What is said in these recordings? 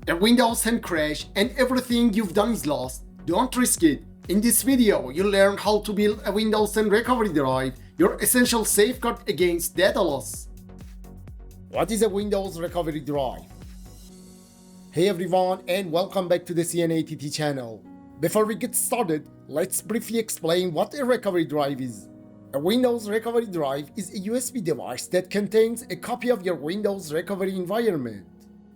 A Windows can crash and everything you've done is lost. Don't risk it. In this video, you'll learn how to build a Windows 10 recovery drive, your essential safeguard against data loss. What is a Windows recovery drive? Hey everyone, and welcome back to the CNATT channel. Before we get started, let's briefly explain what a recovery drive is. A Windows recovery drive is a USB device that contains a copy of your Windows recovery environment.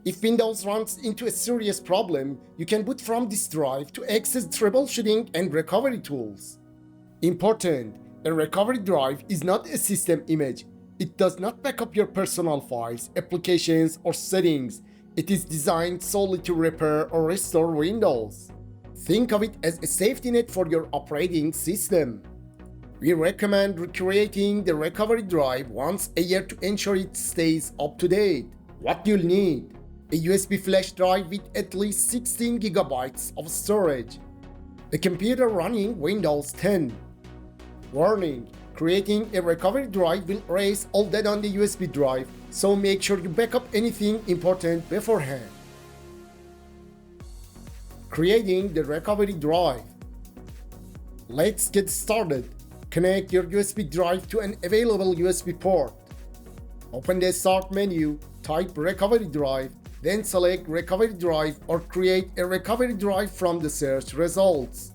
If Windows runs into a serious problem, you can boot from this drive to access troubleshooting and recovery tools. Important: a recovery drive is not a system image. It does not back up your personal files, applications, or settings. It is designed solely to repair or restore Windows. Think of it as a safety net for your operating system. We recommend recreating the recovery drive once a year to ensure it stays up to date. What you'll need: a USB flash drive with at least 16 GB of storage, a computer running Windows 10. Warning: creating a recovery drive will erase all data on the USB drive, so make sure you back up anything important beforehand. Creating the recovery drive. Let's get started. Connect your USB drive to an available USB port. Open the Start menu, type Recovery Drive, then select Recovery Drive or create a recovery drive from the search results.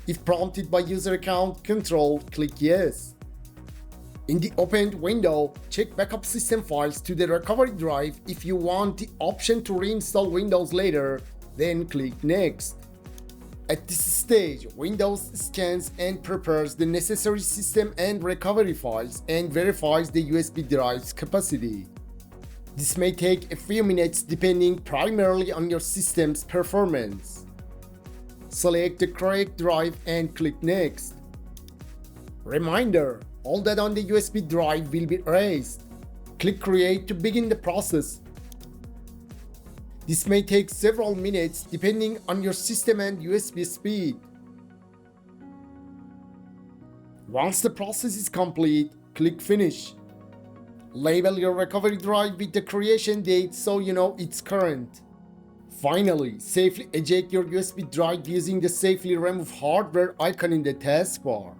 If prompted by user account control, click Yes. In the opened window, check Backup System Files to the recovery drive if you want the option to reinstall Windows later, then click Next. At this stage, Windows scans and prepares the necessary system and recovery files and verifies the USB drive's capacity. This may take a few minutes depending primarily on your system's performance. Select the correct drive and click Next. Reminder: all data on the USB drive will be erased. Click Create to begin the process. This may take several minutes depending on your system and USB speed. Once the process is complete, click Finish. Label your recovery drive with the creation date so you know it's current. Finally, safely eject your USB drive using the Safely Remove Hardware icon in the taskbar.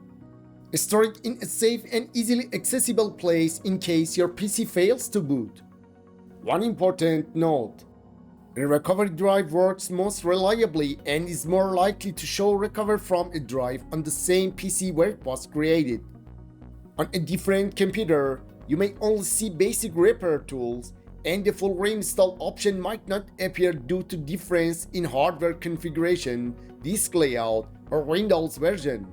Store it in a safe and easily accessible place in case your PC fails to boot. One important note: a recovery drive works most reliably and is more likely to show recover from a drive on the same PC where it was created. On a different computer, you may only see basic repair tools, and the full reinstall option might not appear due to difference in hardware configuration, disk layout, or Windows version.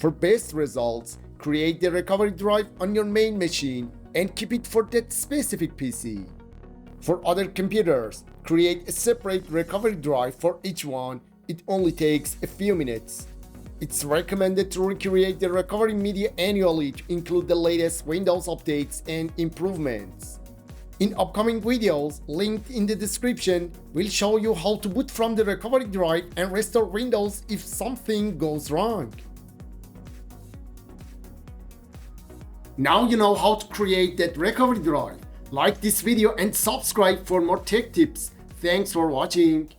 For best results, create the recovery drive on your main machine and keep it for that specific PC. For other computers, create a separate recovery drive for each one. It only takes a few minutes. It's recommended to recreate the recovery media annually to include the latest Windows updates and improvements. In upcoming videos, linked in the description, we'll show you how to boot from the recovery drive and restore Windows if something goes wrong. Now you know how to create that recovery drive. Like this video and subscribe for more tech tips. Thanks for watching.